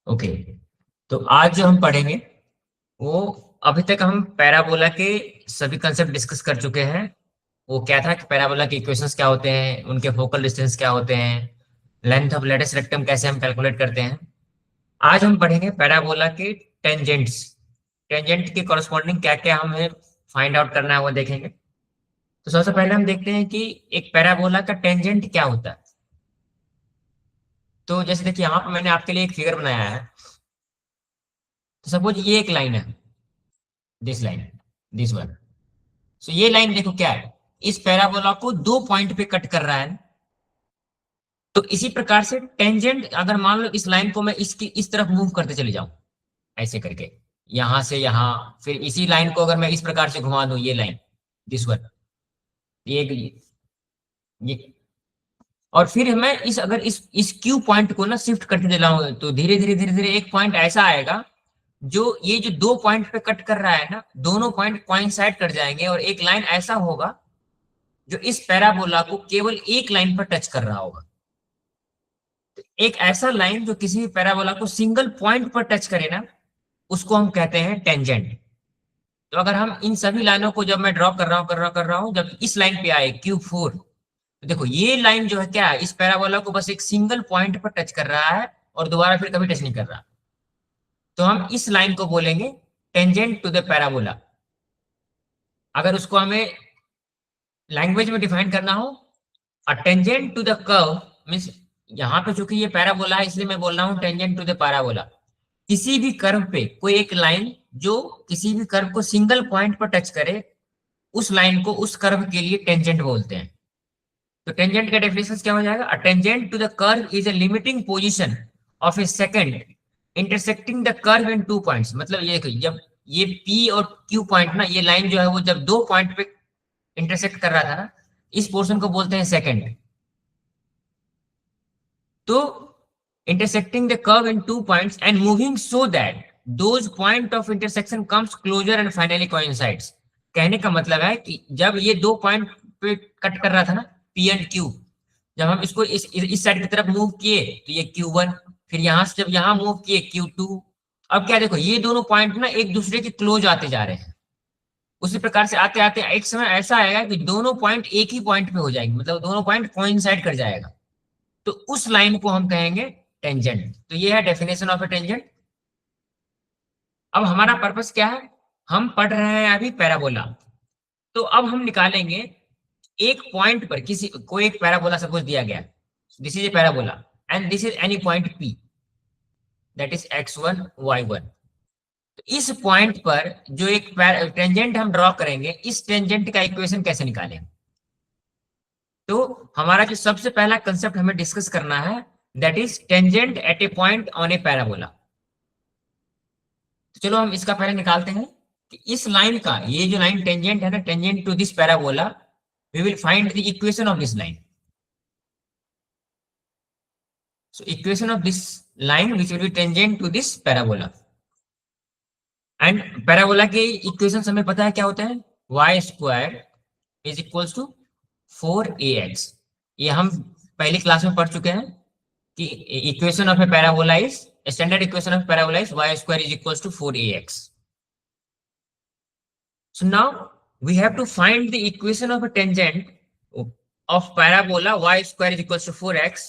Okay, तो आज जो हम पढ़ेंगे वो अभी तक हम पैराबोला के सभी कंसेप्ट डिस्कस कर चुके हैं। वो क्या था कि पैराबोला के इक्वेशंस क्या होते हैं, उनके फोकल डिस्टेंस क्या होते हैं, लेंथ ऑफ लेटेस्ट रेक्टम कैसे हम कैलकुलेट करते हैं। आज हम पढ़ेंगे पैराबोला के टेंजेंट्स। टेंजेंट के कॉरस्पॉन्डिंग क्या क्या हमें फाइंड आउट करना है वो देखेंगे। तो सबसे पहले हम देखते हैं कि एक पैराबोला का टेंजेंट क्या होता है। तो जैसे देखिए यहाँ पर मैंने आपके लिए एक फिगर बनाया है। तो सपोज ये एक लाइन है, दिस लाइन, दिस वन। सो ये लाइन देखो क्या है, इस पैराबोला को दो पॉइंट पे कट कर रहा है। तो इसी प्रकार से टेंजेंट, अगर मान लो इस लाइन को मैं इसकी इस तरफ मूव करते चले जाऊं, ऐसे करके यहां से यहां, फिर इसी लाइन को अगर मैं इस प्रकार से घुमा दूं, ये लाइन, दिस वन, ये और फिर मैं इस अगर इस क्यू पॉइंट को ना शिफ्ट करते चला हूं, तो धीरे धीरे धीरे धीरे एक पॉइंट ऐसा आएगा जो ये जो दो पॉइंट पे कट कर रहा है ना, दोनों पॉइंट कोइंसाइड कर जाएंगे और एक लाइन ऐसा होगा जो इस पैराबोला को केवल एक लाइन पर टच कर रहा होगा। तो एक ऐसा लाइन जो किसी भी पैराबोला को सिंगल पॉइंट पर टच करे ना, उसको हम कहते हैं टेंजेंट। तो अगर हम इन सभी लाइनों को जब मैं ड्रॉ कर रहा हूं, जब इस लाइन पे आए Q4, तो देखो ये लाइन जो है क्या है, इस पैराबोला को बस एक सिंगल पॉइंट पर टच कर रहा है और दोबारा फिर कभी टच नहीं कर रहा। तो हम इस लाइन को बोलेंगे टेंजेंट टू द पैराबोला। अगर उसको हमें लैंग्वेज में डिफाइन करना हो, a tangent to the curve means, यहाँ पे चूंकि ये पैराबोला है इसलिए मैं बोल रहा हूँ टेंजेंट टू द पैराबोला। किसी भी कर्व पे कोई एक लाइन जो किसी भी कर्व को सिंगल पॉइंट पर टच करे, उस लाइन को उस कर्व के लिए टेंजेंट बोलते हैं। तो टेंजेंट का डेफिनेशन क्या हो जाएगा, a tangent to the curve is a limiting position of a secant intersecting the curve in two points. मतलब ये जब ये P और Q पॉइंट ना, ये लाइन जो है वो जब दो पॉइंट पे इंटरसेक्ट कर रहा था ना, इस पोर्शन को बोलते हैं सेकंड। तो intersecting the curve in two points and moving so that those point of intersection comes closer and finally coincides। कहने का मतलब है कि जब ये दो पॉइंट पे कट कर रहा था ना, P एंड Q, जब हम इसको इस साइड की तरफ मूव किए तो ये Q1, फिर यहां से जब यहां मूव किए Q2। अब क्या देखो, ये दोनों पॉइंट ना एक दूसरे के क्लोज आते जा रहे हैं। उसी प्रकार से आते आते एक समय ऐसा आएगा कि दोनों पॉइंट एक ही पॉइंट पे हो जाएंगे, मतलब दोनों पॉइंट कोइंसाइड कर जाएगा। तो उस लाइन को हम कहेंगे टेंजेंट। तो ये है डेफिनेशन ऑफ ए टेंजेंट। अब हमारा पर्पस क्या है, हम पढ़ रहे हैं अभी पैराबोला। तो अब हम निकालेंगे एक पॉइंट पर किसी कोई एक पैराबोला सपोज दिया गया, this is a parabola and this is any point P, that is x1 y1। तो इस पॉइंट पर जो एक टेंजेंट हम ड्रॉ करेंगे, इस टेंजेंट का इक्वेशन कैसे निकालें। तो हमारा जो सबसे पहला कंसेप्ट हमें डिस्कस करना है, that is tangent at A point on A parabola. तो चलो हम इसका पहले निकालते हैं कि इस लाइन का, ये जो लाइन टेंजेंट है ना, tangent to this parabola, we will find the equation of this line. So equation of this line which will be tangent to this parabola. And parabola के इक्वेशन हमें पता है क्या होता है, y square is equals to 4ax। ये हम पहली क्लास में पढ़ चुके हैं कि equation of A parabola is, standard equation of parabola is y square is equals to 4ax। So now we have to find the equation of a tangent of parabola y square is equals to 4x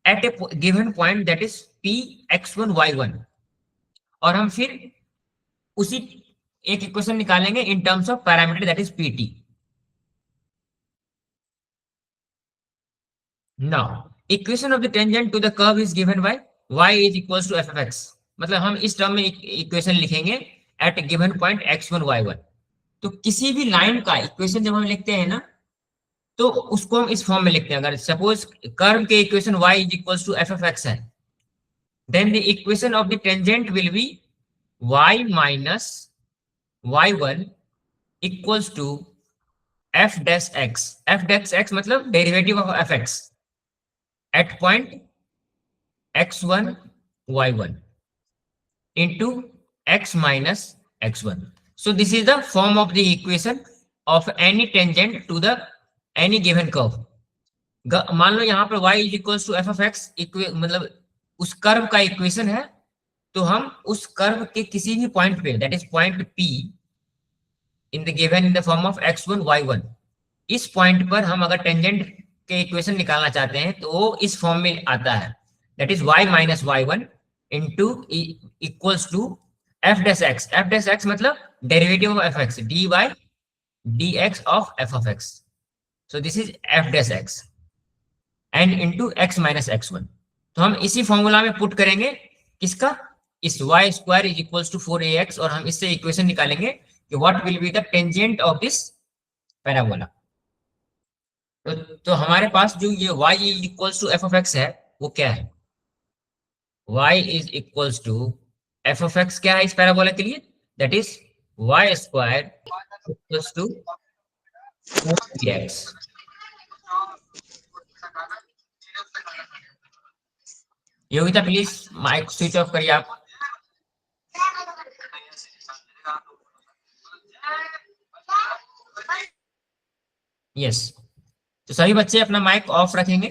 at a given point that is p x1 y1। और हम फिर उसी एक equation निकालेंगे इन terms of parameter that is pt। Now equation of the tangent to the curve is given by y is equals to f of x। मतलब हम इस term में इक्वेशन लिखेंगे eight given point x1 y1। तो किसी भी line का equation जब हम लिखते हैं ना, तो उसको हम इस फॉर्म में लिखते हैं। अगर सपोज कर्व के equation y is equals to f of x है, then the equation of the tangent will be y minus y1 equals to f dash x। f dash x मतलब derivative of f x at point x1 y1 into x minus x1। So this is the form of the equation of any tangent to the any given curve। मान लो यहाँ पर y is equals to f of x, मतलब उस curve का equation है तो हम उस कर्व के किसी भी पॉइंट पे, that is point P in the given in the form of x1 y1, इस पॉइंट पर हम अगर टेंजेंट के इक्वेशन निकालना चाहते हैं तो वो इस फॉर्म में आता है, that is y minus y one into equals to f dash x. F dash x मतलब derivative of f x, d by d x of f of x. So this is f dash x and into x minus x one. तो हम इसी formula में put करेंगे किसका, इस y square is equals to 4ax, और हम इससे इक्वेशन निकालेंगे कि what will be the tangent of this parabola. तो हमारे पास जो ये y is equals to f of x है वो क्या है, y is equals to f of x क्या है इस पैराबोला के लिए, that is y square equals to 4x। Yogita please mic switch off करिए आप। यस, तो सभी बच्चे अपना माइक ऑफ रखेंगे।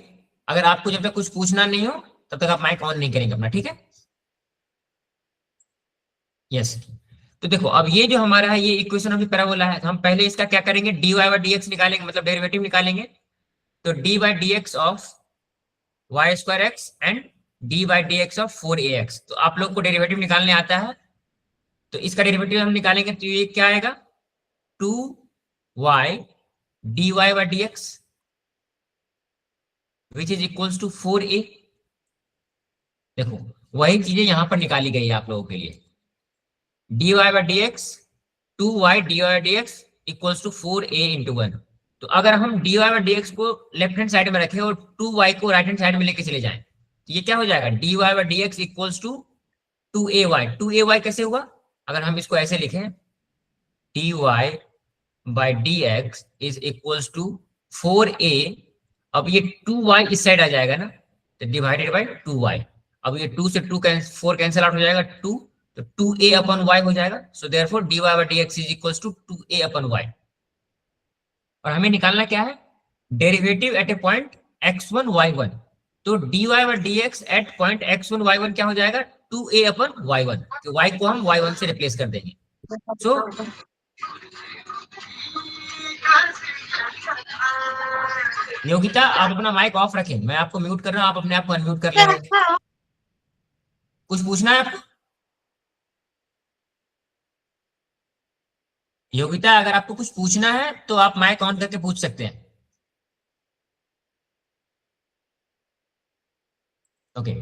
अगर आपको जब तक कुछ पूछना नहीं हो तब तक आप माइक ऑन नहीं करेंगे अपना, ठीक है। यस, तो देखो अब ये जो हमारा है ये इक्वेशन ऑफ द पैराबोला है, तो हम पहले इसका क्या करेंगे, dy बाई डी एक्स निकालेंगे, मतलब डेरिवेटिव निकालेंगे। तो d by d x of y square x and d by d x of 4ax। तो आप लोग को डेरिवेटिव निकालने आता है, तो इसका डेरिवेटिव हम निकालेंगे तो ये क्या आएगा, 2y dy by d x which is equals to 4a। देखो वही चीजें यहां पर निकाली गई है आप लोगों के लिए, dy by d x 2y dy by d x equals to 4a into 1। तो अगर हम dy बाई डी एक्स को लेफ्ट हैंड साइड में रखें और 2y को राइट हैंड साइड में लेके चले जाएं तो ये क्या हो जाएगा, dy by d x equals to 2ay। 2ay कैसे हुआ, अगर हम इसको ऐसे लिखें, dy by d x is equals to 4a। अब ये 2y इस साइड आ जाएगा ना, तो डिवाइडेड बाई 2y। अब ये 2 से 4 कैंसिल आउट हो जाएगा, 2, तो 2a अपन y हो जाएगा। So therefore dy by d x is equals to 2a upon y। और हमें निकालना क्या है, डेरिवेटिव एट ए पॉइंट x1 y1। तो dy by d x at point x1 y1 क्या हो जाएगा, 2a अपन y1। तो y को हम y1 से रिप्लेस कर देंगे। सो योगिता आप अपना माइक ऑफ रखें, मैं आपको म्यूट कर रहा हूं, आप अपने आप को अनम्यूट कर लेंगे। कुछ पूछना है आपको योगिता, अगर आपको कुछ पूछना है तो आप माइक ऑन करके पूछ सकते हैं। Okay,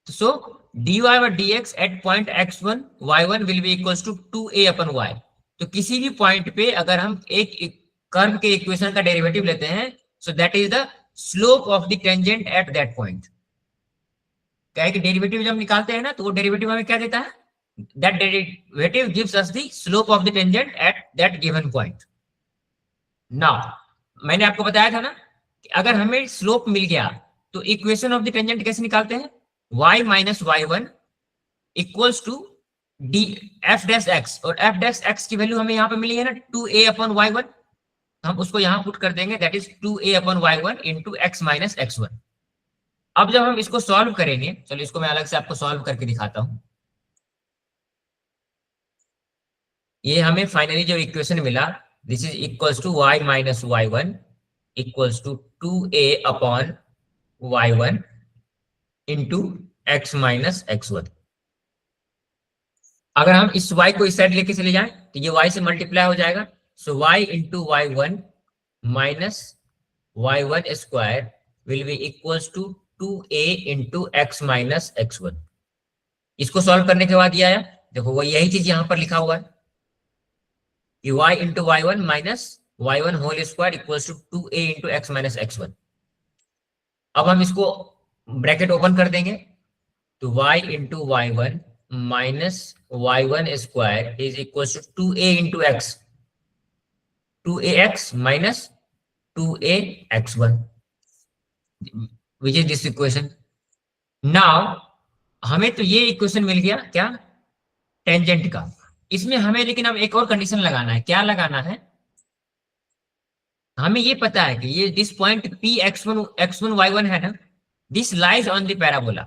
so dy by d x at point x1 y1 will be equals to 2a upon y। तो किसी भी पॉइंट पे अगर हम एक कर्व के इक्वेशन का डेरिवेटिव लेते हैं, so that is the slope of the tangent at that point. क्या है कि डेरिवेटिव जब निकालते हैं ना तो वो डेरिवेटिव हमें क्या देता है, that derivative gives us the slope of the tangent at that given point. Now मैंने आपको बताया था ना कि अगर हमें स्लोप मिल गया तो इक्वेशन ऑफ द टेंजेंट कैसे निकालते हैं, y minus y one equals to d f dash x, और एफ डैश एक्स की वैल्यू हमें यहाँ पे मिली है ना 2a अपन वाई वन, हम उसको यहाँ पुट कर देंगे, that is 2a upon y one into x minus x one. अब जब हम इसको सॉल्व करेंगे, चलो इसको मैं अलग से आपको सॉल्व करके दिखाता हूं। ये हमें फाइनली जो इक्वेशन मिला, this is equals to y minus y one equals to 2a upon y one into x minus x one. अगर हम इस y को इस साइड लेके चले जाएं तो ये y से मल्टीप्लाई हो जाएगा, so y into y one minus y one square will be equals to 2a into x minus x one. इसको सॉल्व करने के बाद ये आया, देखो वो यही चीज यहां पर लिखा हुआ है कि y into y one minus y one whole square equals to 2a into x minus x one. अब हम इसको ब्रैकेट ओपन कर देंगे, तो y into y one minus y one square is equals to 2a into x, 2ax minus 2ax1 which is this equation. Now हमें तो ये equation मिल गया क्या, टेंजेंट का। इसमें हमें लेकिन अब एक और कंडीशन लगाना है, क्या लगाना है, हमें ये पता है कि ये this point p x1 y1 है ना, this lies on the parabola.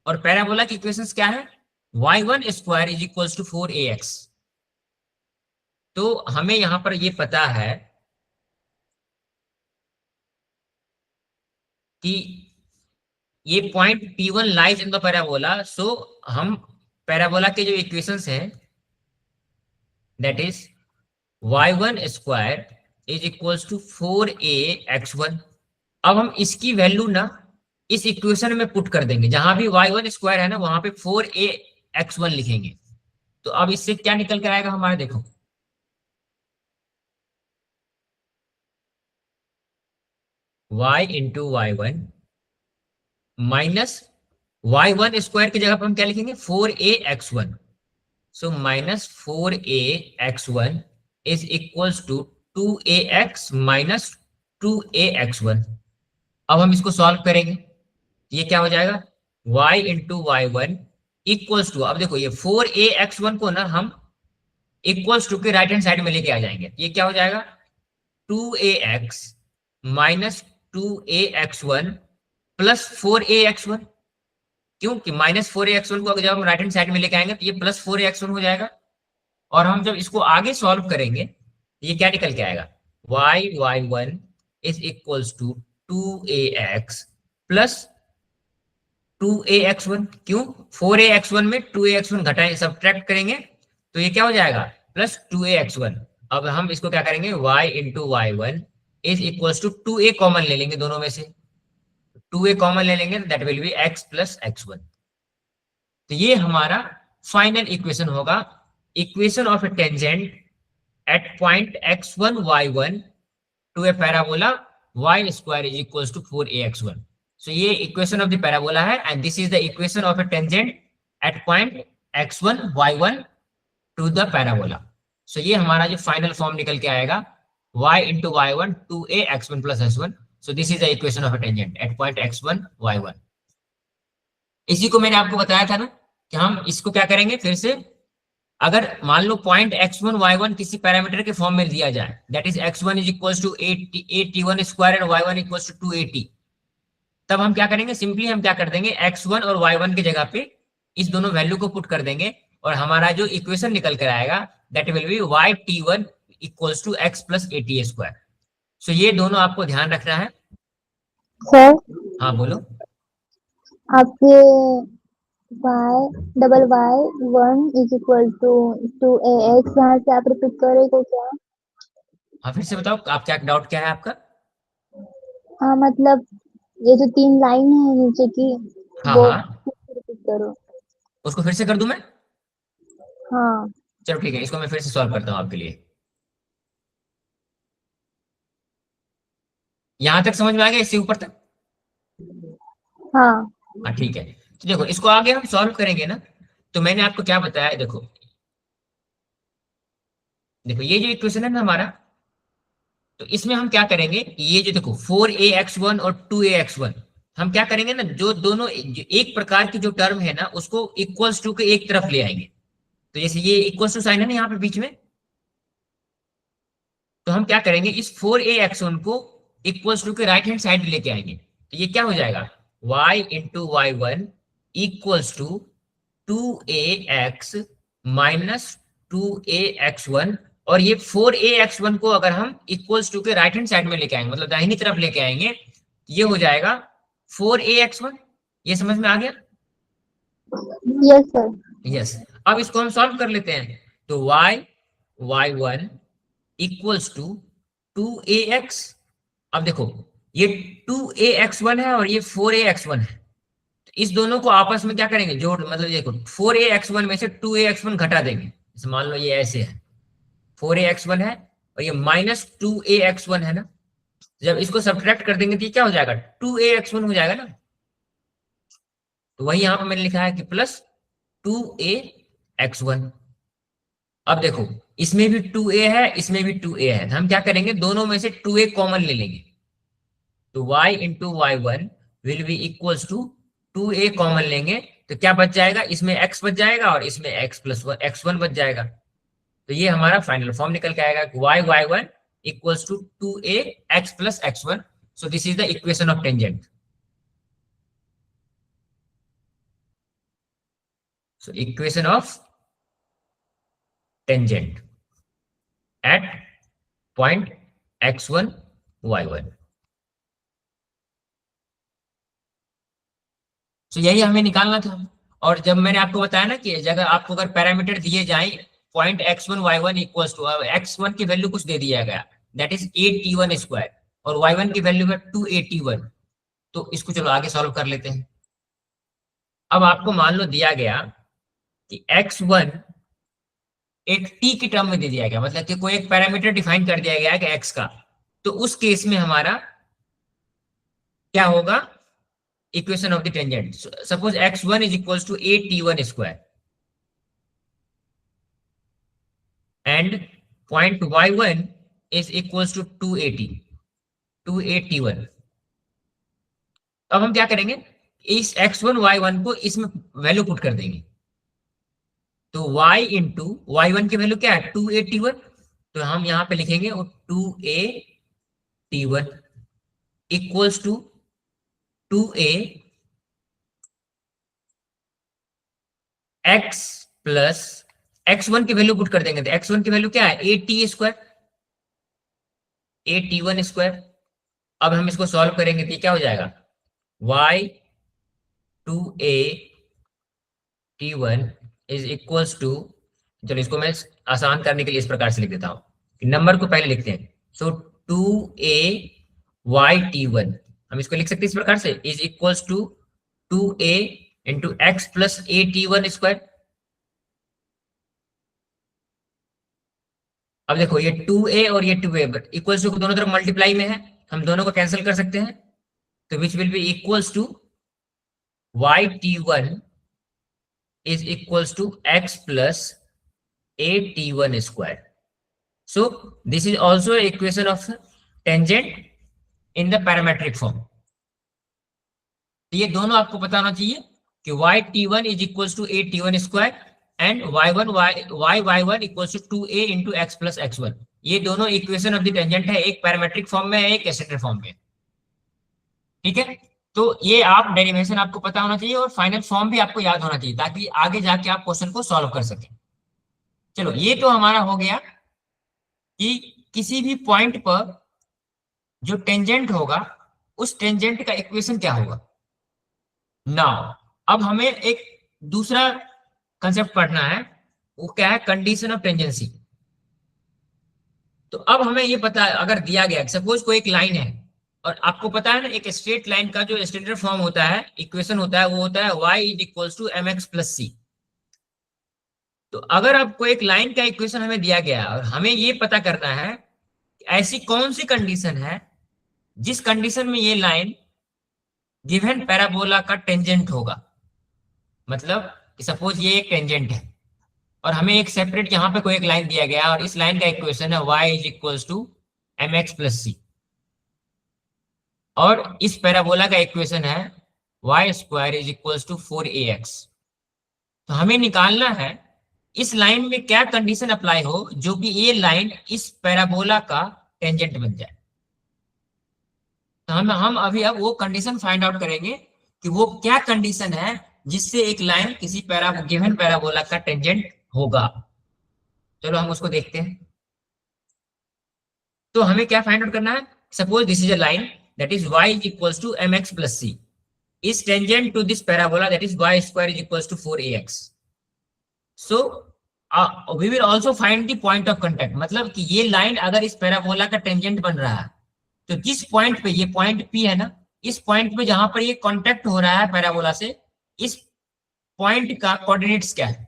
और पैराबोला की इक्वेशंस क्या है, y1 square is equals to 4ax। तो हमें यहां पर ये पता है कि ये point P1 lies in the parabola, so हम पैराबोला के जो इक्वेशंस हैं that is y1 square is equals to 4ax1। अब हम इसकी वैल्यू ना इस इक्वेशन में पुट कर देंगे, जहां भी y1 स्क्वायर है ना वहां पे 4ax1 लिखेंगे। तो अब इससे क्या निकल कर आएगा हमारा, देखो y into y1 minus y1 square की जगह पर हम क्या लिखेंगे 4ax1। So minus 4ax1 is equals to 2ax minus 2ax1। अब हम इसको सॉल्व करेंगे, ये क्या हो जाएगा y into y1 equals to, अब देखो ये 4ax1 को ना हम इक्वल्स टू के राइट हैंड साइड में लेके आ जाएंगे, ये क्या हो जाएगा 2ax minus 2ax1 plus 4ax1। क्योंकि माइनस 4ax1 को अगर जब हम राइट हैंड साइड में लेके आएंगे तो ये प्लस 4ax1 हो जाएगा। और हम जब इसको आगे सॉल्व करेंगे ये क्या निकल के आएगा y1 is equals to 2ax plus 2ax1। क्यों 4ax1 में 2ax1 घटाएं सब्ट्रैक्ट करेंगे तो ये क्या हो जाएगा प्लस 2ax1। अब हम इसको क्या करेंगे y into y1 is equals to 2a common ले लेंगे, दोनों में से 2a कॉमन ले लेंगे, that will be x plus x1। तो ये हमारा फाइनल इक्वेशन होगा, equation of a tangent at point x1 y1 to a parabola y square is equals to 4ax1। so ये equation of the parabola है and this is the equation of a tangent at point x1 y1 to the parabola। so ये हमारा जो final form निकल के आएगा y into y1 2a x1 plus s1। so this is the equation of a tangent at point x1 y1। इसी को मैंने आपको बताया था ना कि हम इसको क्या करेंगे फिर से, अगर मान लो पॉइंट x1 y1 किसी पैरामीटर के फॉर्म में दिया जाए that is x1 is equals to 8t1 square and y1 equals to 280, तब हम क्या करेंगे सिंपली हम क्या कर देंगे x1 और y1 की जगह पे इस दोनों वैल्यू को पुट कर देंगे और हमारा जो इक्वेशन निकल कर आएगा that will be yt1 equals to x plus 80 square. So ये दोनों आपको ध्यान रखना है। सर हाँ बोलो। आपके y1 is equal to 2ax यहाँ से आप रिपीट करेंगे क्या? हाँ फिर से बताओ आप क्या डाउट क्या है आपका। हाँ मतलब ये जो 3 लाइन है नीचे की हाँ वो हाँ रिपीट करो। उसको फिर से कर दूं मैं, हाँ चलो ठीक है इसको मैं फिर से सॉल्व करता हूँ आपके लिए। यहां तक समझ में आ गया इससे ऊपर तक। हाँ हाँ ठीक है, तो देखो इसको आगे हम सॉल्व करेंगे ना, तो मैंने आपको क्या बताया, देखो देखो ये जो इक्वेशन है ना हमारा, तो इसमें हम क्या करेंगे ये जो देखो 4ax1 और 2ax1 हम क्या करेंगे ना जो दोनों जो एक प्रकार की जो टर्म है ना उसको इक्वल्स टू के एक तरफ ले आएंगे। तो जैसे ये इक्वल्स टू साइन है ना यहाँ पे बीच में, तो हम क्या करेंगे इस 4ax1 को इक्वल्स टू के राइट हैंड साइड लेके आएंगे। तो ये क्या हो जाएगा y into y1 equals to 2ax minus 2ax1, और ये 4ax1 को अगर हम इक्वल्स टू के राइट हैंड साइड में लेके आएंगे मतलब दाहिनी तरफ लेके आएंगे, ये हो जाएगा 4ax1। ये समझ में आ गया। Yes sir. यस अब इसको हम सॉल्व कर लेते हैं, तो y1 इक्वल्स टू 2ax। अब देखो ये 2ax1 है और ये 4ax1 है, तो इस दोनों को आपस में क्या करेंगे जोड़, मतलब देखो 4ax1 में से 2ax1 घटा देंगे, जैसे मान लो ये ऐसे है 4ax1 है और ये माइनस 2ax1 है ना, जब इसको सब्ट्रैक्ट कर देंगे तो ये क्या हो जाएगा 2ax1 हो जाएगा ना। तो वही यहां पर मैंने लिखा है कि प्लस 2ax1। अब देखो इसमें भी 2a है इसमें भी 2a है, तो हम क्या करेंगे दोनों में से 2a कॉमन ले लेंगे, तो y into y1 will be equals to 2a common लेंगे तो क्या बच जाएगा, इसमें x बच जाएगा और इसमें x प्लस x1 बच जाएगा। तो ये हमारा फाइनल फॉर्म निकल के आएगा y1 equals to 2a x plus x1। So this is the equation of tangent. So equation of tangent at point x1 y1. तो यही हमें निकालना था। और जब मैंने आपको बताया ना कि अगर आपको अगर पैरामीटर दिए जाए point x1 y1 equals to x1 की वैल्यू कुछ दे दिया गया दैट इज 8t1 स्क्वायर और y1 की वैल्यू है 281, तो इसको चलो आगे सॉल्व कर लेते हैं। अब आपको मान लो दिया गया कि x1 एक t की टर्म में दे दिया गया, मतलब कि कोई एक पैरामीटर डिफाइन कर दिया गया है कि x का, तो उस केस में हमारा क्या होगा equation of the tangent. Suppose x1 is equals to 8t1 square and point y1 is equals to 280 अब हम क्या करेंगे, इस x1 y1 को इसमें वैल्यू पुट कर देंगे। तो y इंटू y1 की वैल्यू क्या है 281, तो हम यहां पे लिखेंगे 281 equals to 2a x plus x1 की वैल्यू पुट कर देंगे, तो x1 की वैल्यू क्या है 8t स्क्वायर 8t1 स्क्वायर। अब हम इसको सॉल्व करेंगे तो क्या हो जाएगा y 2a t1 is equals to, चलो इसको मैं आसान करने के लिए इस प्रकार से लिख देता हूं, नंबर को पहले लिखते हैं। सो 2a y t1 हम इसको लिख सकते हैं इस प्रकार से is equals to 2a into x plus a t1 square. अब देखो ये 2a और ये 2a इक्वल्स टू दोनों तरफ मल्टीप्लाई में है, हम दोनों को कैंसिल कर सकते हैं, तो which will be equals to y t1 is equals to x plus a t1 square. So this is also an equation of tangent in the parametric form. ये दोनों आपको पता होना चाहिए कि y t1 is equals to a t1 square and y1 equals to 2a into x plus x1। ये दोनों equation of the tangent है, एक पैरामेट्रिक फॉर्म में है, एक एसेंट्रिक फॉर्म में। ठीक है, तो ये आप डेरिवेशन आपको पता होना चाहिए और फाइनल फॉर्म भी आपको याद होना चाहिए ताकि आगे जाके आप क्वेश्चन को सॉल्व कर सकें। चलो ये तो हमारा हो गया कि किसी भी पॉइंट पर जो टेंजेंट होगा उस टेंजेंट का इक्वेशन क्या होगा। नाउ अब हमें एक दूसरा कंसेप्ट पढ़ना है, वो क्या है कंडीशन ऑफ टेंजेंसी। तो अब हमें ये पता है अगर दिया गया सपोज कोई एक लाइन है और आपको पता है ना एक स्ट्रेट लाइन का जो स्टैंडर्ड फॉर्म होता है इक्वेशन होता है वो होता है y is equals to mx plus c। तो अगर आपको एक लाइन का इक्वेशन हमें दिया गया और हमें ये पता करना है ऐसी कौन सी कंडीशन है जिस कंडीशन में ये लाइन गिवन पैराबोला का टेंजेंट होगा, मतलब सपोज ये एक टेंजेंट है और हमें एक सेपरेट यहाँ पे कोई एक लाइन दिया गया और इस लाइन का इक्वेशन है y is equals to mx plus c और इस पैराबोला का इक्वेशन है y square is equals to 4ax। तो हमें निकालना है इस लाइन में क्या कंडीशन अप्लाई हो जो कि ये लाइन इस पैराबोला का टेंजेंट बन जाए। तो हम अभी अब वो कंडीशन फाइंड आउट करेंगे कि वो क्या कंडीशन है जिससे एक लाइन किसी गिवन पैराबोला का टेंजेंट होगा। चलो हम उसको देखते हैं। तो हमें क्या फाइंड आउट करना है, suppose this is a line that is y is equals to mx plus c is tangent to this parabola that is y square is equals to 4ax. So we will also find the point of contact, मतलब कि ये line अगर इस parabola का tangent बन रहा है तो जिस पॉइंट पे ये पॉइंट P है ना, इस पॉइंट पे जहां पर ये कांटेक्ट हो रहा है पैराबोला से, इस पॉइंट का कोऑर्डिनेट्स क्या है।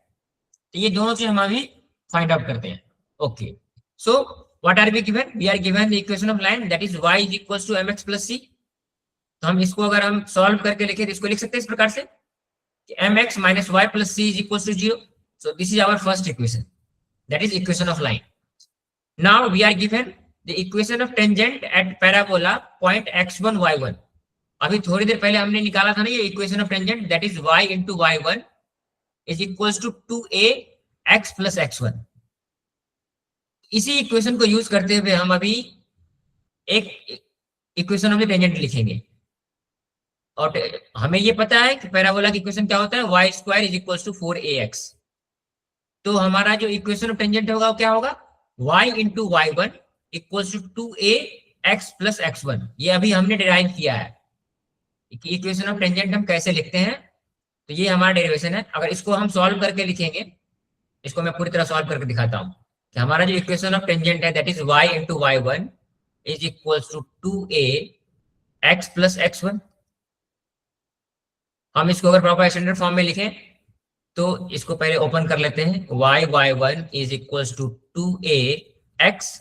तो ये दोनों चीज हम अभी फाइंड आउट करते हैं। Okay, so what are we given? We are given the equation of line that is y is equals to mx plus c। तो हम इसको अगर हम सॉल्व करके लिखे तो इसको लिख सकते हैं इस प्रकार से कि mx minus y plus c is equals to 0। So this is our first equation, that is equation of line। Now we are given the equation of tangent at parabola point x1 y1। अभी थोड़ी देर पहले हमने निकाला था ना ये equation of tangent that is y into y1 is equals to 2a x plus x1। इसी equation को यूज करते हुए हम अभी एक इक्वेशन ऑफ द टेंजेंट लिखेंगे। और हमें ये पता है कि पैराबोला की इक्वेशन क्या होता है, y square is equal to 4ax। तो हमारा जो इक्वेशन ऑफ टेंजेंट होगा वो क्या होगा, y into y one equal to 2ax plus x1। ये अभी हमने डिराइव किया है कि इक्वेशन ऑफ टेंजेंट हम कैसे लिखते हैं। तो ये हमारा डेरिवेशन है। अगर इसको हम सॉल्व करके लिखेंगे, इसको मैं पूरी तरह सॉल्व करके दिखाता हूँ कि हमारा जो इक्वेशन ऑफ टेंजेंट है that is y into y one is equal to 2ax plus x1। हम इसको अगर प्रॉपर स्टैंडर्ड फॉर्म में लिखें तो इसको पहले ओपन कर लेते हैं, y y one is equal to 2ax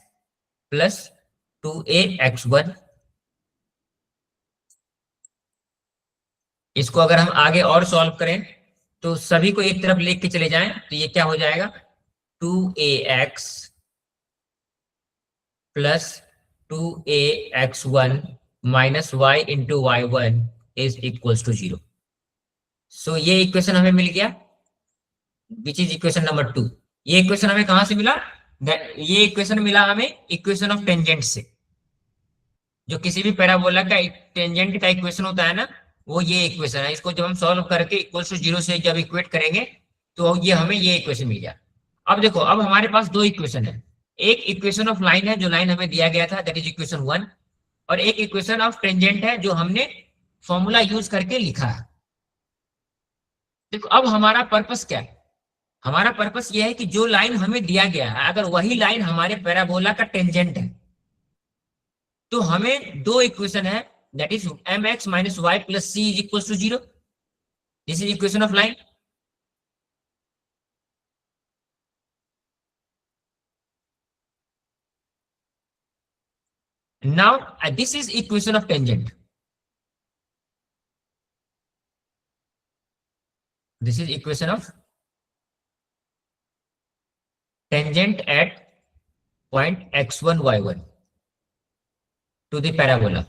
plus 2ax1। इसको अगर हम आगे और सॉल्व करें तो सभी को एक तरफ लेके चले जाएं तो ये क्या हो जाएगा, 2ax plus 2ax1 minus y into y one is equal to 0। So ये इक्वेशन हमें मिल गया विच इज इक्वेशन नंबर 2। ये इक्वेशन हमें कहां से मिला, ये इक्वेशन मिला हमें इक्वेशन ऑफ टेंजेंट से। जो किसी भी पैराबोला का टेंजेंट का इक्वेशन होता है ना, वो ये इक्वेशन है। इसको जब हम सॉल्व करके इक्वल टू 0 से जब इक्वेट करेंगे तो ये हमें ये इक्वेशन मिल गया। अब देखो, अब हमारे पास दो इक्वेशन है। एक इक्वेशन ऑफ लाइन है जो लाइन हमें दिया गया था दैट इज इक्वेशन 1, और एक इक्वेशन ऑफ टेंजेंट है जो हमने फॉर्मूला यूज करके लिखा है। देखो अब हमारा पर्पस क्या है, हमारा पर्पस ये है कि जो लाइन हमें दिया गया है अगर वही लाइन हमारे पैराबोला का टेंजेंट है तो हमें दो इक्वेशन है that is mx minus y plus c is equal to 0। This is equation of line. Now this is equation of tangent. This is equation of tangent at point x1 y1 to the parabola,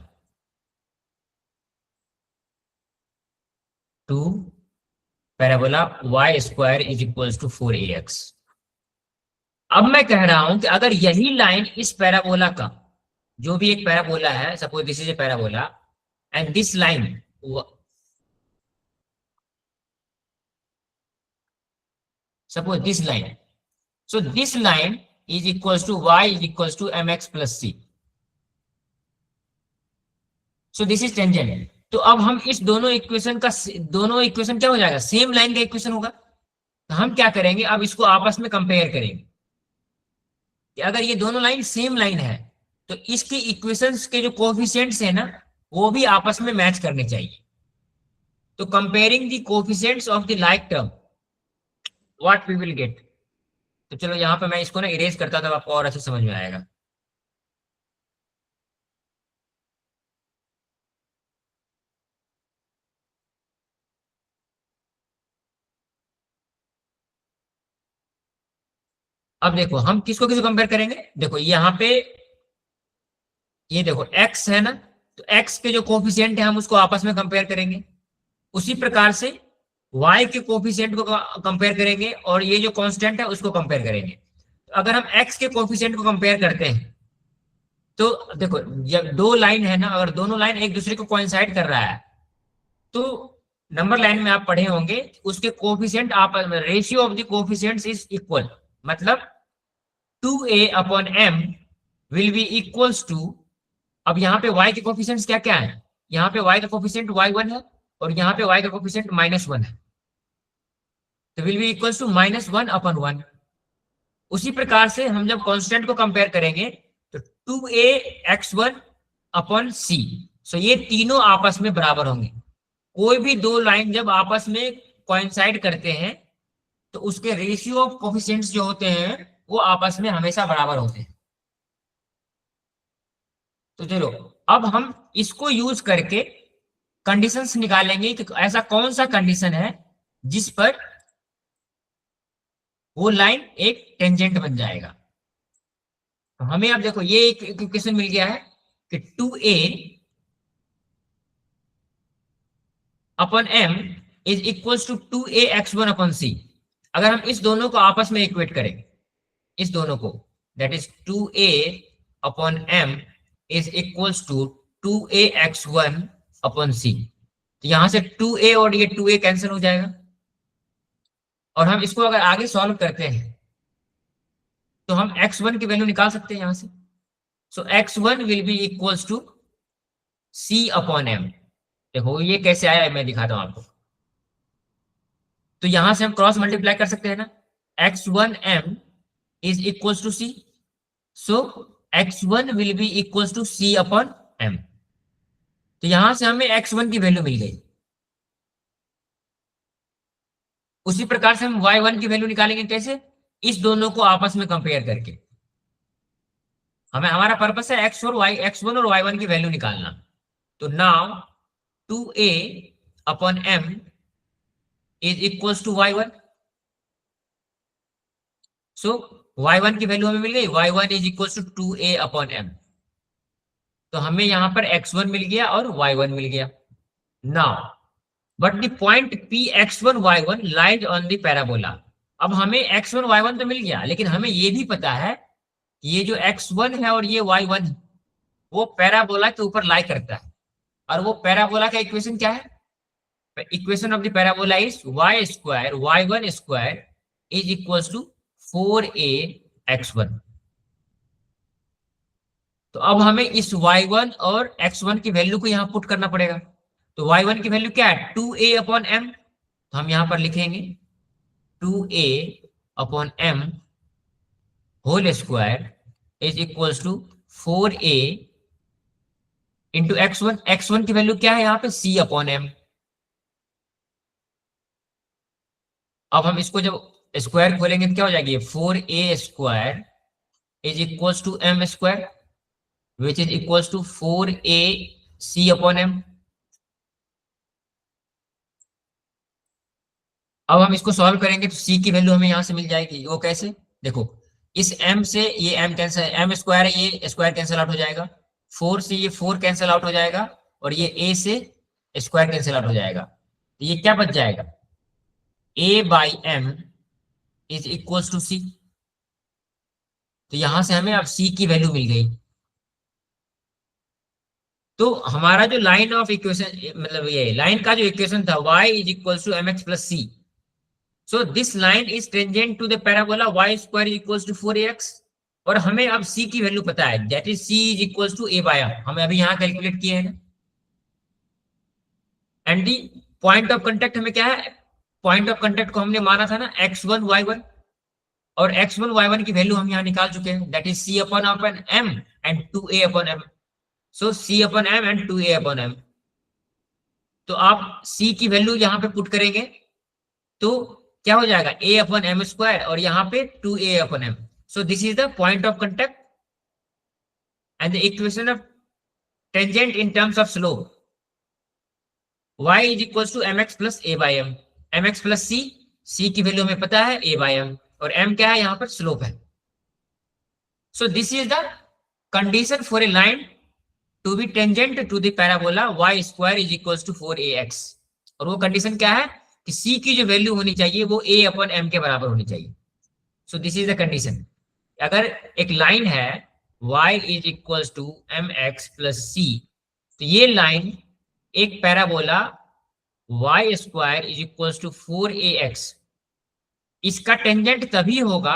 to parabola y square is equals to 4ax। अब मैं कह रहा हूं कि अगर यही line इस parabola का, जो भी एक पैराबोला है, suppose this is a parabola and this line, suppose this line, so this line is equals to y is equals to mx plus c, so this is tangent। तो अब हम इस दोनों इक्वेशन का, दोनों इक्वेशन क्या हो जाएगा, सेम लाइन का इक्वेशन होगा। तो हम क्या करेंगे, अब इसको आपस में कंपेयर करेंगे कि अगर ये दोनों लाइन सेम लाइन है तो इसके इक्वेशंस के जो कोफिशिएंट्स है ना वो भी आपस में मैच करने चाहिए। तो comparing the coefficients of the like term what we will get. तो चलो यहाँ पे मैं इसको ना इरेज करता था, आपको और अच्छे समझ में आएगा। अब देखो हम किसको किसको कंपेयर करेंगे, देखो यहाँ पे ये देखो x है ना, तो x के जो कोफिशिएंट है हम उसको आपस में कंपेयर करेंगे। उसी प्रकार से y के कोफिशिएंट को कंपेयर करेंगे और ये जो कांस्टेंट है उसको कंपेयर करेंगे। तो अगर हम x के कोफिशिएंट को कंपेयर करते हैं तो देखो जब दो लाइन है ना, अगर दोनों लाइन एक दूसरे को कोइंसाइड कर रहा है तो नंबर लाइन में आप पढ़े होंगे उसके कोफिशिएंट आपस में, ratio of the coefficients is equal, मतलब 2a upon m will be equals to, अब यहाँ पे y के कोफिशिएंट्स क्या क्या है, यहाँ पे y का कोफिशिएंट y1 है और यहाँ पे y का कोफिशिएंट -1 है, तो will be equals to -1 upon 1। उसी प्रकार से हम जब कांस्टेंट को कंपेयर करेंगे तो 2ax1 अपॉन c, सो ये तीनों आपस में बराबर होंगे। कोई भी दो लाइन जब आपस में कोइंसाइड करते हैं तो उसके रेशियो ऑफ कोफिशिएंट्स जो होते हैं वो आपस में हमेशा बराबर होते हैं। तो चलो अब हम इसको यूज करके कंडीशंस निकालेंगे कि ऐसा कौन सा कंडीशन है जिस पर वो लाइन एक टेंजेंट बन जाएगा। तो हमें अब देखो ये एक इक्वेशन मिल गया है कि 2a upon m is equals to 2ax1 upon c। अगर हम इस दोनों को आपस में इक्वेट करें, इस दोनों को, that is 2a upon m is equals to 2ax1 upon c। तो यहां से 2a और ये 2a कैंसिल हो जाएगा। और हम इसको अगर आगे सॉल्व करते हैं तो हम x1 की वैल्यू निकाल सकते हैं यहां से। So x1 will be equals to c upon m। देखो ये कैसे आया है मैं दिखाता हूं आपको। तो यहां से हम क्रॉस मल्टीप्लाई कर सकते हैं ना, x1m is equals to c। So x1 will be equals to c upon m। तो यहां से हमें x1 की वैल्यू मिल गई। उसी प्रकार से हम y1 की वैल्यू निकालेंगे कैसे, इस दोनों को आपस में कंपेयर करके। हमें हमारा पर्पस है x1 और y1 की वैल्यू निकालना। तो now 2a upon m is equals to y1। So y1 की वैल्यू हमें मिल गई, y1 is equals to 2a upon m। तो हमें यहां पर x1 मिल गया और y1 मिल गया। Now but the point p x1 y1 lies on the parabola. अब हमें x1 y1 तो मिल गया, लेकिन हमें ये भी पता है ये जो x1 है और ये y1 है वो पैराबोला के ऊपर लाई करता है। और वो पैराबोला का इक्वेशन क्या है, equation of the parabola is y square y1 square is equals to 4a x1। तो अब हमें इस y1 और x1 की वैल्यू को यहां पुट करना पड़ेगा। तो y1 की वैल्यू क्या है, 2a अपॉन m। तो हम यहां पर लिखेंगे 2a upon m whole square is equals to 4a into x1। x1 की वैल्यू क्या है यहाँ पे, c अपॉन m। अब हम इसको जब स्क्वायर खोलेंगे तो क्या हो जाएगी, 4a square is equals to m square which is equals to 4a c upon m। अब हम इसको सॉल्व करेंगे तो c की वैल्यू हमें यहां से मिल जाएगी। वो कैसे, देखो इस m से ये m कैंसिल, m स्क्वायर है ये स्क्वायर कैंसिल आउट हो जाएगा, 4 से ये 4 कैंसिल आउट हो जाएगा और ये a से स्क्वायर कैंसिल आउट हो जाएगा। तो ये क्या बच जाएगा, a by m is equals to c। तो यहां से हमें अब c की वैल्यू मिल गई। तो हमारा जो लाइन ऑफ इक्वेशन, मतलब ये लाइन का जो इक्वेशन था y is equals to mx plus c। So this line is tangent to the parabola y square is equals to 4ax। और हमें अब c की वैल्यू पता है, that is c is equals to a by m। हमें अभी यहां calculate किए हैं। And the point of contact हमें क्या है, पॉइंट ऑफ कांटेक्ट को हमने माना था ना x1 y1, और x1 y1 की वैल्यू हम यहाँ निकाल चुके हैं, that is c upon m and 2a upon m। So c upon m and 2a upon m। तो आप c की वैल्यू यहाँ पे पुट करेंगे तो क्या हो जाएगा, a अपॉन m स्क्वायर और यहाँ पे 2a upon m। So this is the point of contact and the equation of tangent in terms of slope y is equal to mx plus a by m। mx plus c की value हमें पता है a by m, और m क्या है यहाँ पर, slope है। So this is the condition for a line to be tangent to the parabola y square is equal to 4ax। और वो कंडीशन क्या है कि c की जो वैल्यू होनी चाहिए वो a अपॉन m के बराबर होनी चाहिए। So this is the condition. अगर एक लाइन है y is equal to mx plus c, तो ये लाइन एक parabola y square is equal to 4ax, इसका टेंजेंट तभी होगा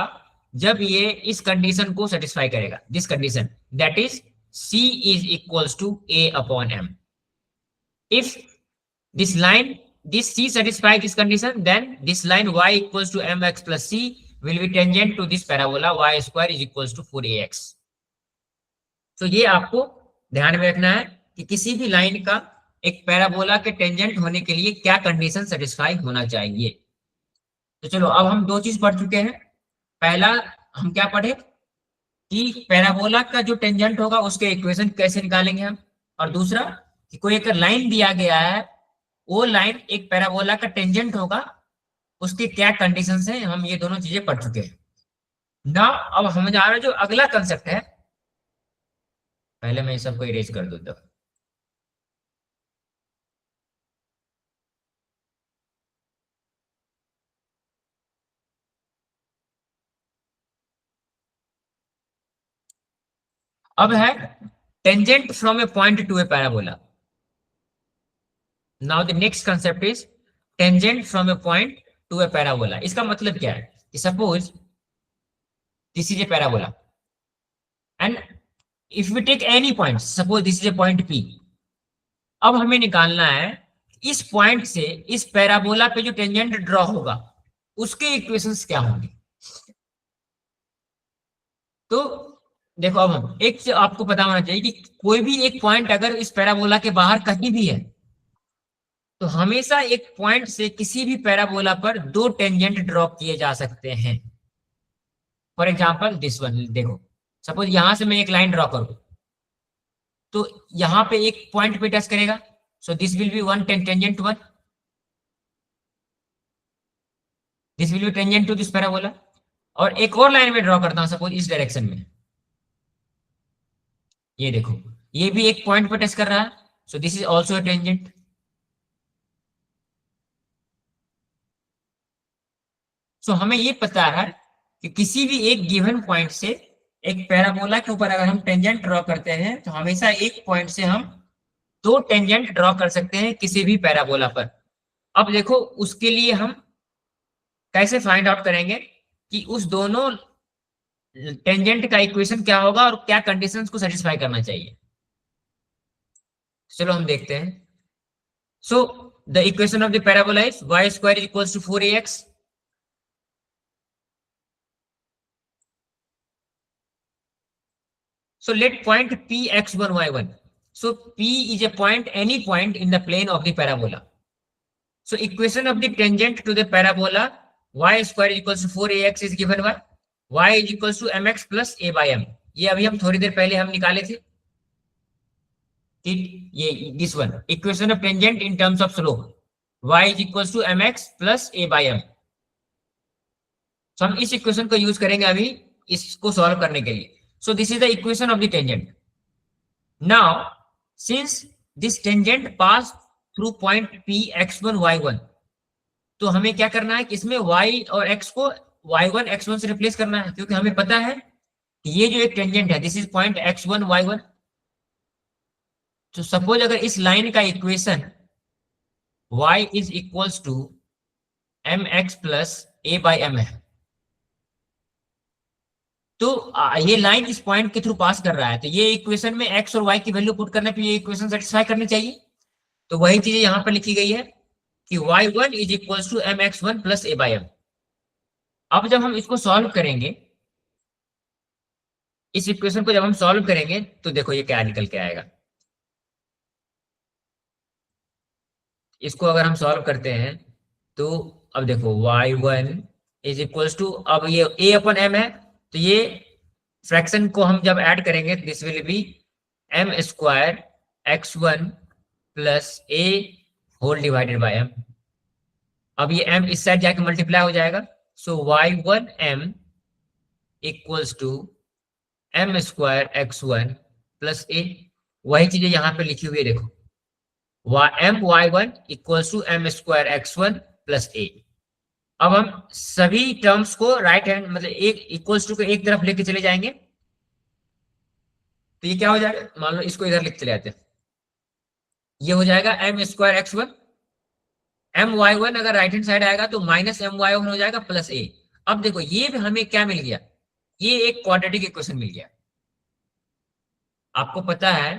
जब ये इस कंडीशन को सेटिस्फाई करेगा, this condition that is c is equals to a upon m। If this line, this c satisfy this condition, then this line y equals to mx plus c will be tangent to this parabola y square is equals to 4ax। तो ये आपको ध्यान में रखना है कि किसी भी लाइन का एक पैराबोला के टेंजेंट होने के लिए क्या कंडीशन सेटिस्फाई होना चाहिए। तो चलो अब हम दो चीज पढ़ चुके हैं। पहला हम क्या पढ़े कि पैराबोला का जो टेंजेंट होगा उसके इक्वेशन कैसे निकालेंगे हम, और दूसरा कि कोई एक लाइन दिया गया है, वो लाइन एक पैराबोला का टेंजेंट होगा, उसके क्या कंडीशंस हैं, हम ये दोनों चीजें पढ़ चुके हैं ना। अब हमारा जो अगला कंसेप्ट है, पहले मैं सबको इरेज कर दूं। अब है tangent from a point to a parabola. Now the next concept is tangent from a point to a parabola. इसका मतलब क्या है कि suppose this is a parabola and if we take any point, suppose this is a point P. अब हमें निकालना है इस पॉइंट से इस पैराबोला पे जो टेंजेंट ड्रॉ होगा उसके इक्वेशंस क्या होंगे। तो देखो, अब हम एक से आपको पता होना चाहिए कि कोई भी एक पॉइंट अगर इस पैराबोला के बाहर कहीं भी है तो हमेशा एक पॉइंट से किसी भी पैराबोला पर दो टेंजेंट ड्रॉ किए जा सकते हैं। फॉर एग्जाम्पल दिस वन, देखो सपोज यहां से मैं एक लाइन ड्रॉ करूं तो यहां पे एक पॉइंट पे टच करेगा, so this will be one tangent one, this will be tangent to this parabola. और एक और लाइन में ड्रॉ करता हूं सपोज इस डायरेक्शन में, ये देखो ये भी एक पॉइंट पे टच कर रहा है, so this is also tangent. So हमें ये पता है कि किसी भी एक गिवन पॉइंट से एक पैराबोला के ऊपर अगर हम टेंजेंट ड्रॉ करते हैं तो हमेशा एक पॉइंट से हम दो टेंजेंट ड्रॉ कर सकते हैं किसी भी पैराबोला पर। अब देखो उसके लिए हम कैसे फाइंड आउट करेंगे कि उस दोनों टेंजेंट का इक्वेशन क्या होगा और क्या कंडीशंस को सेटिस्फाई करना चाहिए। चलो हम देखते हैं। So the equation of the parabola is y square equals to 4ax। So let point P x1 y1. So P is a point, any point in the plane of the parabola. So equation of the tangent to the parabola y square equals to 4ax is given by y is equals to mx plus a by m. ये अभी हम थोड़ी देर पहले हम निकाले थे। ये this one equation of tangent in terms of slope y is equals to mx plus a by m. So हम इस इक्वेशन को यूज करेंगे अभी इसको सॉल्व करने के लिए। So this is the equation of the tangent. Now, since this tangent passed through point P x1 y1, तो हमें क्या करना है कि इसमें y और x को y1 x1 से रिप्लेस करना है, क्योंकि हमें पता है कि ये जो एक टेंजेंट है this is point x1 y1। तो सपोज अगर इस लाइन का equation y is equals to mx plus a by m है, तो ये लाइन इस पॉइंट के थ्रू पास कर रहा है, तो ये इक्वेशन में x और y की वैल्यू पुट करने पे ये इक्वेशन सेटिस्फाई करनी चाहिए। तो वही चीजें यहां पर लिखी गई है कि y1 is equals to mx1 plus a by m। अब जब हम इसको सॉल्व करेंगे, इस इक्वेशन को जब हम सॉल्व करेंगे तो देखो ये क्या निकल के आएगा। इसको अगर हम सॉल्व करते हैं तो अब देखो y1 इज इक्वल्स टू, अब ये a अपन m है तो ये फ्रैक्शन को हम जब ऐड करेंगे this will be m square x1 plus a whole divided by m। अब ये m इस साइड जाके मल्टीप्लाई हो जाएगा, so y1m equals to m square x1 plus a। वही चीजें यहां पे लिखी हुई है देखो, m y1 equals to m square x1 plus a। अब हम सभी टर्म्स को राइट हैंड मतलब एक इक्वल्स टू को एक तरफ लेके चले जाएंगे तो ये क्या हो जाएगा, मान लो इसको इधर लिख चले जाते हैं, ये हो जाएगा m square x1, m y1 अगर राइट हैंड साइड आएगा तो माइनस m y1 हो जाएगा प्लस a। अब देखो ये भी हमें क्या मिल गया, ये एक क्वाड्रेटिक इक्वेशन मिल गया। आपको पता है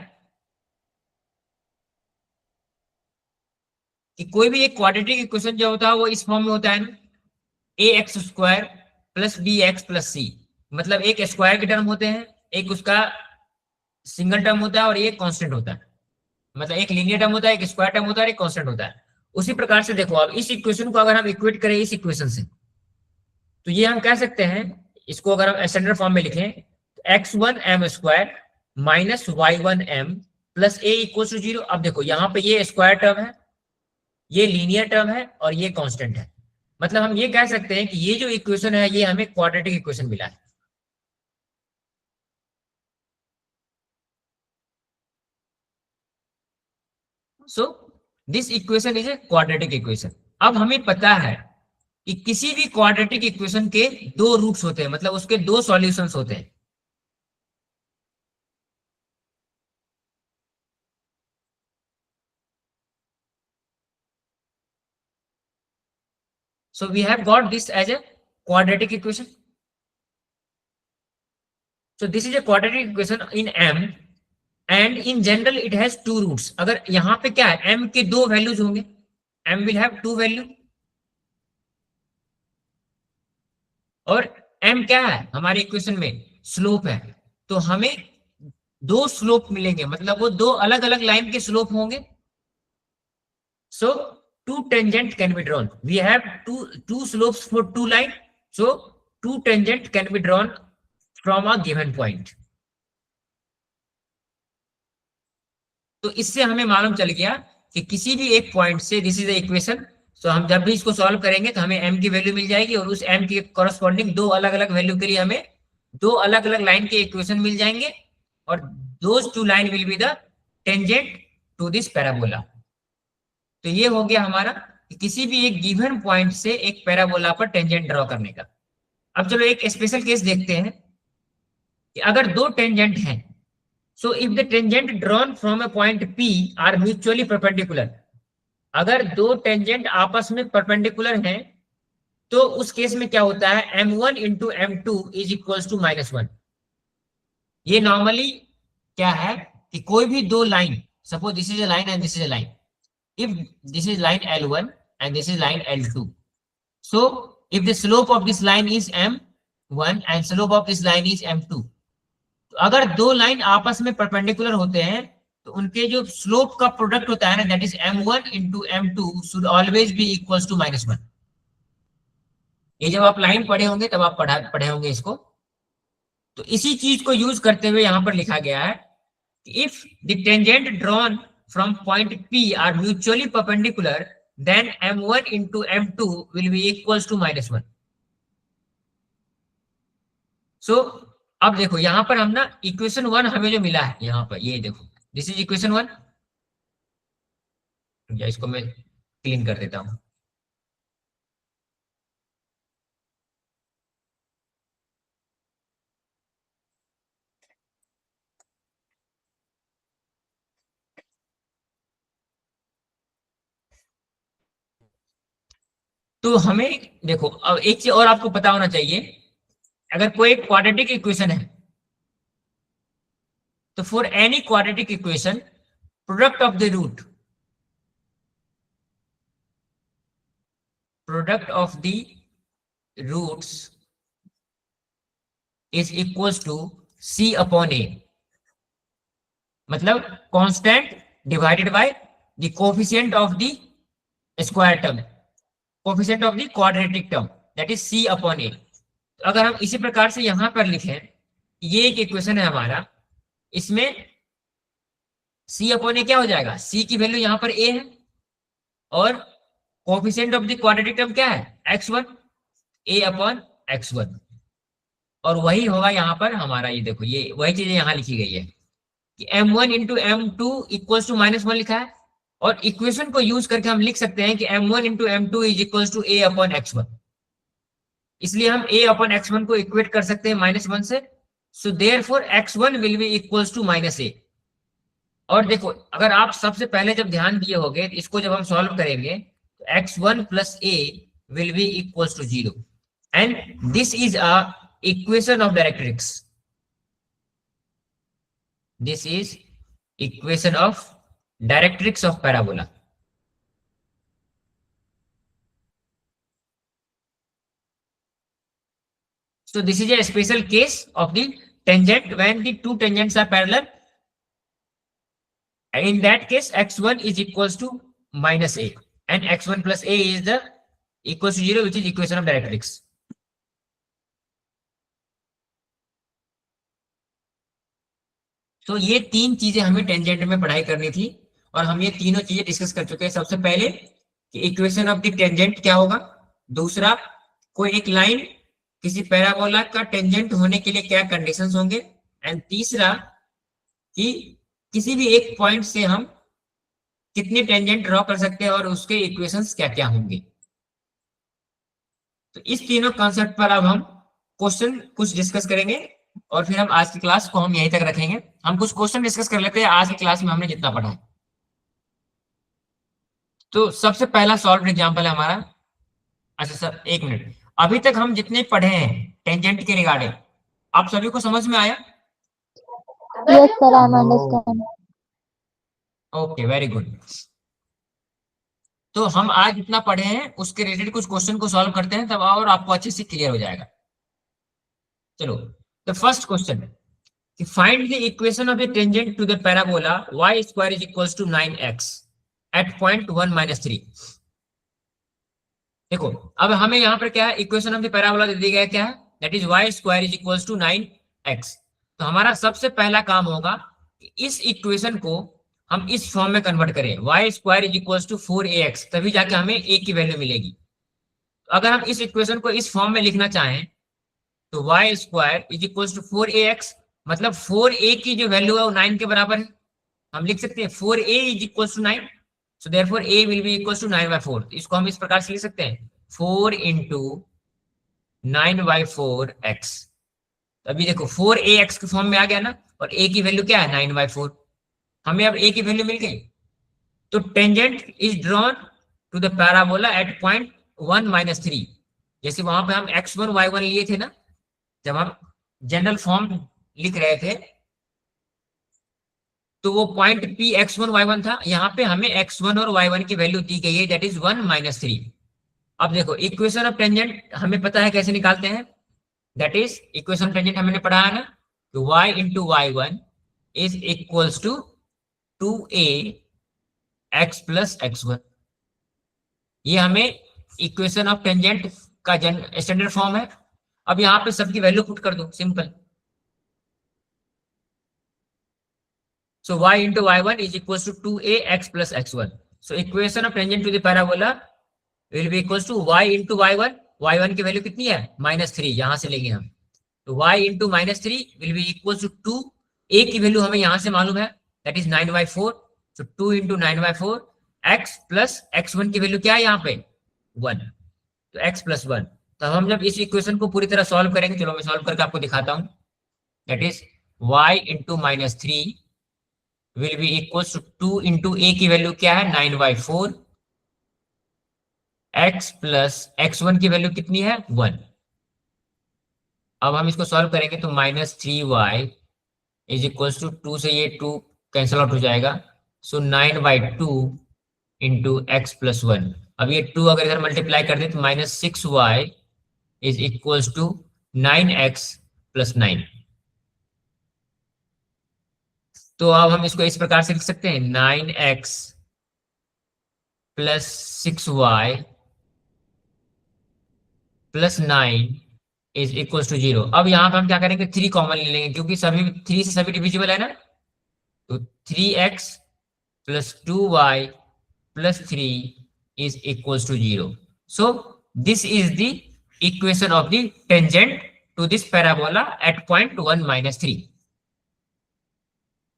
कि कोई भी एक क्वाड्रेटिक इक्वेशन जो होता है वो इस फॉर्म में होता है ना, a x square plus b x plus c. मतलब एक स्क्वायर के टर्म होते हैं, एक उसका सिंगल टर्म होता है और एक कांस्टेंट होता है। मतलब एक लीनियर टर्म होता है, एक स्क्वायर टर्म होता है, एक कांस्टेंट होता है। उसी प्रकार से देखो अब इस इक्वेशन को अगर हम इक्वेट करें इस इक्वेशन से तो ये हम कह सकते हैं, इसको अगर हम स्टैंडर्ड फॉर्म में लिखें x1 m square minus y1 m plus a equal to 0। अब देखो यहाँ पे ये स्क्वायर टर्म है, ये लीनियर टर्म है और ये कांस्टेंट है। मतलब हम ये कह सकते हैं कि ये जो इक्वेशन है ये हमें क्वाड्रेटिक इक्वेशन मिला है। So this equation is a quadratic equation. अब हमें पता है कि किसी भी क्वाड्रेटिक इक्वेशन के दो रूट्स होते हैं, मतलब उसके दो सॉल्यूशंस होते हैं। So we have got this as a quadratic equation. So this is a quadratic equation in M and in general it has two roots. अगर यहाँ पे क्या है, M के दो वैल्यूज होंगे, M will have two value, और M क्या है हमारे इक्वेशन में, स्लोप है, तो हमें दो स्लोप मिलेंगे, मतलब वो दो अलग अलग लाइन के स्लोप होंगे. So two tangent can be drawn. We have two slopes for two line. So two tangent can be drawn from a given point. तो इससे हमें मालूम चल गया कि किसी भी एक पॉइंट से, दिस इज द इक्वेशन, तो हम जब भी इसको सॉल्व करेंगे तो हमें m की वैल्यू मिल जाएगी और उस m के कॉरस्पॉन्डिंग दो अलग अलग वैल्यू के लिए हमें दो अलग अलग लाइन के इक्वेशन मिल जाएंगे, और those two line will be the tangent to this parabola. तो ये हो गया हमारा कि किसी भी एक गिवन पॉइंट से एक पैराबोला पर टेंजेंट ड्रॉ करने का. अब चलो एक स्पेशल केस देखते हैं कि अगर दो टेंजेंट हैं, so if the tangent drawn from a point P are mutually perpendicular, अगर दो टेंजेंट आपस में परपेंडिकुलर हैं तो उस केस में क्या होता है, m1 into m2 is equal to -1. ये नॉर्मली क्या है कि कोई भी दो line, suppose this is a line and this is a line, if this is line L1 and this is line L2, so if the slope of this line is m1 and slope of this line is m2, तो अगर दो line आपस में perpendicular होते हैं तो उनके जो स्लोप का प्रोडक्ट होता है ना, that is m1 into m2 should always be equal to -1. ये जब आप लाइन पढ़े होंगे तब आप पढ़े होंगे इसको. तो इसी चीज को यूज करते हुए यहां पर लिखा गया है कि if the tangent drawn from point P are mutually perpendicular, then m1 into m2 will be equals to -1. So अब देखो यहां पर हम ना इक्वेशन 1 हमें जो मिला है यहां पर, ये देखो दिस इज इक्वेशन 1, या इसको मैं क्लीन कर देता हूं. तो हमें देखो अब एक चीज और आपको पता होना चाहिए, अगर कोई एक क्वाड्रेटिक इक्वेशन है तो for any quadratic equation product of the root, product of the roots is equals to c upon a, मतलब constant divided by the coefficient of the square term, coefficient of the quadratic term, that is c upon a. तो अगर हम इसी प्रकार से यहां पर लिखें, ये एक इक्वेशन है हमारा, इसमें c अपॉन a क्या हो जाएगा, c की वैल्यू यहां पर a है और coefficient of the quadratic term क्या है, x1, a अपॉन x1, और वही होगा यहाँ पर हमारा, ये देखो ये वही चीजें यहाँ लिखी गई है कि m1 into m2 equal to -1 लिखा है, और इक्वेशन को यूज करके हम लिख सकते हैं कि m1 into m2 is equal to a upon x1, इसलिए हम a अपॉन x1 को इक्वेट कर सकते हैं -1 से. So therefore x1 will be equals to -a. और देखो अगर आप सबसे पहले जब ध्यान दिए होंगे, इसको जब हम सॉल्व करेंगे तो x1 plus a will be equals to 0, and this is a equation of directrix. This is equation of directrix of parabola. So this is a special case of the tangent when the two tangents are parallel. In that case, x1 is equals to -a, and x1 plus a is the equals to 0, which is equation of directrix. तो ये तीन चीजें हमें tangent में पढ़ाई करनी थी और हम ये तीनों चीजें डिस्कस कर चुके हैं. सबसे पहले कि इक्वेशन ऑफ द टेंजेंट क्या होगा, दूसरा कोई एक लाइन किसी पैराबोला का टेंजेंट होने के लिए क्या कंडीशंस होंगे, एंड तीसरा कि किसी भी एक पॉइंट से हम कितने टेंजेंट ड्रॉ कर सकते हैं और उसके इक्वेशंस क्या क्या होंगे. तो इस तीनों कॉन्सेप्ट पर अब हम क्वेश्चन कुछ डिस्कस करेंगे और फिर हम आज की क्लास को हम यहीं तक रखेंगे. हम कुछ क्वेश्चन डिस्कस कर लेते हैं आज की क्लास में हमने जितना पढ़ा है. तो सबसे पहला सॉल्व एग्जांपल है हमारा अच्छा सर एक मिनट, अभी तक हम जितने पढ़े हैं टेंजेंट के रिगार्डिंग, आप सभी को समझ में आया? Yes, sir, I'm understand. Okay very good. तो हम आज जितना पढ़े हैं उसके रिलेटेड कुछ क्वेश्चन को सॉल्व करते हैं, तब और आपको अच्छे से क्लियर हो जाएगा। चलो, the first question, find the equation of the tangent to the parabola y square is equals to 9x at point 1 minus 3। देखो अब हमें यहाँ पर क्या है, इक्वेशन ऑफ द पैराबोला दे दिया गया क्या है, that is y square is equals to 9x। तो हमारा सबसे पहला काम होगा कि इस इक्वेशन को हम इस फॉर्म में कन्वर्ट करें, y square is equals to 4ax, तभी जाके हमें a की वैल्यू मिलेगी। तो अगर हम इस इक्वेशन को इस फॉर्म में लिखना चाहें तो y square is equals to 4ax, मतलब 4a की जो वैल्यू है वो 9 के बराबर है। हम लिख सकते हैं 4a is equals to 9, so therefore a will be equals to 9/4। इसको हम इस प्रकार से लिख सकते हैं 4 इंटू 9/4x। अभी देखो 4ax के फॉर्म में आ गया ना, और a की वैल्यू क्या है 9/4, हमें अब a की वैल्यू मिल गई। तो tangent is drawn to the parabola at point 1 minus 3। जैसे वहां पे हम x1 y1 लिए थे ना, जब हम जनरल फॉर्म लिख रहे थे तो वो पॉइंट P x1 y1 था, यहाँ पे हमें x1 और y1 की वैल्यू दी गई है, दैट इज 1 माइनस 3। अब देखो इक्वेशन ऑफ टेंजेंट हमें पता है कैसे निकालते हैं, दैट इज इक्वेशन टेंजेंट हमने पढ़ा है ना, तो y into y1 is equals to 2a x plus x1। ये हमें इक्वेशन ऑफ टेंजेंट का स्टैंडर्ड फॉर्म है। अब यहाँ पे सबकी वैल्यू पुट कर दो, simple. So y into y1 is equals to 2ax plus x1. So equation of tangent to the parabola will be equals to y into y1. y1 की value कितनी है -3, यहां से लेंगे हम, तो y into -3 will be equals to 2, a की value हमें यहां से मालूम है, that is 9/4, so 2 into 9/4 x plus x1 की वैल्यू क्या है यहाँ पे 1, तो x plus 1। तो हम जब इस इक्वेशन को पूरी तरह सॉल्व करेंगे, चलो मैं सॉल्व करके आपको दिखाता हूं, that is y into -3 will be equals to 2 into a की वैल्यू क्या है 9/4, x प्लस x1 की वैल्यू कितनी है 1। अब हम इसको सॉल्व करेंगे तो -3y इज इक्वल्स टू 2 से ये 2 कैंसिल आउट हो जाएगा, सो 9/2 इंटू एक्स प्लस 1। अब ये 2 अगर इधर मल्टीप्लाई कर दे तो -6y is equals to 9x plus 9। तो अब हम इसको इस प्रकार से लिख सकते हैं 9x plus 6y plus 9 is equal to 0। अब यहाँ पे हम क्या करेंगे 3 कॉमन ले लेंगे, क्योंकि सभी 3 से सभी डिविजिबल है ना, तो 3x plus 2y plus 3 is equal to 0। So this is the equation of the tangent to this parabola at point 1 minus 3।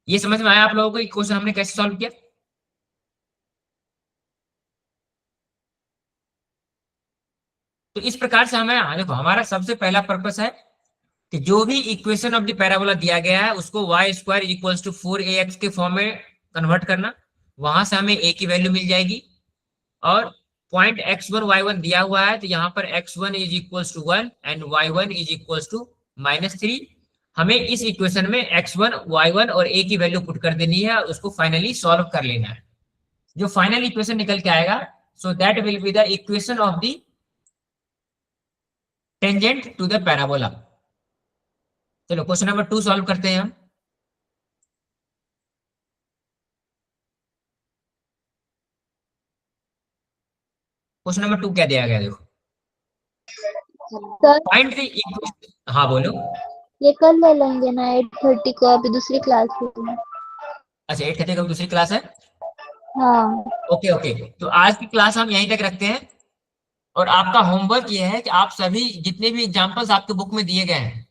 ये समझ में आया आप लोगों को क्वेश्चन हमने कैसे सॉल्व किया? तो इस प्रकार से हमें देखो हमारा सबसे पहला पर्पस है कि जो भी इक्वेशन ऑफ द पैराबोला दिया गया है उसको y square is equals to 4ax के फॉर्म में कन्वर्ट करना, वहां से हमें a की वैल्यू मिल जाएगी। और पॉइंट x1 y1 दिया हुआ है, तो यहाँ पर x1 is equals to 1 and y1 is equals to -3। हमें इस इक्वेशन में x1 y1 और a की वैल्यू पुट कर देनी है, उसको फाइनली सॉल्व कर लेना है। जो फाइनल इक्वेशन निकल के आएगा, so that will be the equation of the tangent to the parabola. चलो क्वेश्चन नंबर 2 सॉल्व करते हैं हम। क्वेश्चन नंबर 2 क्या दिया गया देखो, सर फाइंड द इक्वेशन। हाँ बोलो। ये कल ले लेंगे ना 8:30 को, अभी दूसरी क्लास में। अच्छा 8:30 का दूसरी क्लास है, हाँ ओके ओके। तो आज की क्लास हम यहीं तक रखते हैं, और आपका होमवर्क ये है कि आप सभी जितने भी एग्जांपल्स आपके बुक में दिए गए हैं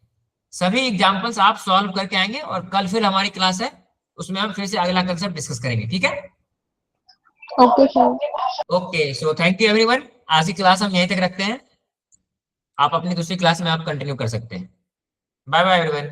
सभी एग्जांपल्स आप सॉल्व करके आएंगे, और कल फिर हमारी क्लास है उसमें हम फिर से अगला कंसेप्ट डिस्कस करेंगे, ठीक है? Okay sir. Okay so thank you everyone, आज की क्लास हम यहीं तक रखते हैं, आप अपनी दूसरी क्लास में आप कंटिन्यू कर सकते हैं। Bye bye everyone.